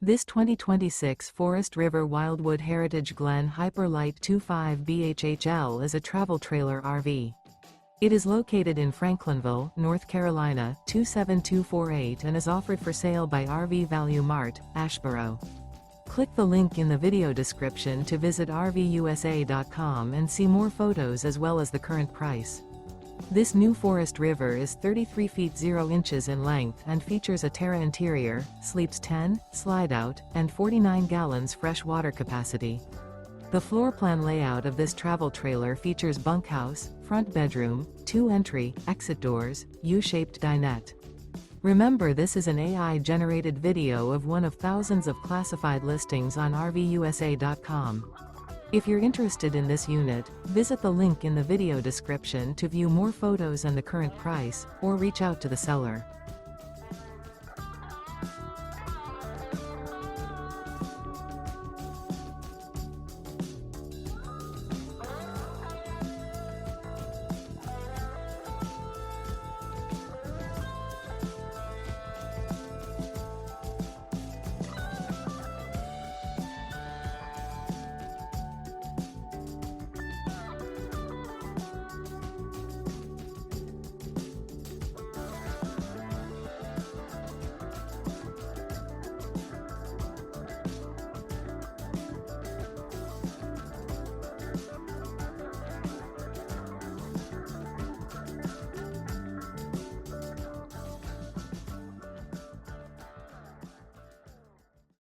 This 2026 Forest River Wildwood Heritage Glen Hyper-Lyte 25 BHHL is a travel trailer RV. It is located in Franklinville, North Carolina, 27248 and is offered for sale by RV Value Mart, Asheboro. Click the link in the video description to visit RVUSA.com and see more photos as well as the current price. This new Forest River is 33 feet 0 inches in length and features a Terra interior, sleeps 10, Slideout, and 49 gallons fresh water capacity. The floor plan layout of this travel trailer features bunkhouse, front bedroom, 2 entry, exit doors, U-shaped dinette. Remember, this is an AI-generated video of one of thousands of classified listings on RVUSA.com. If you're interested in this unit, visit the link in the video description to view more photos and the current price, or reach out to the seller.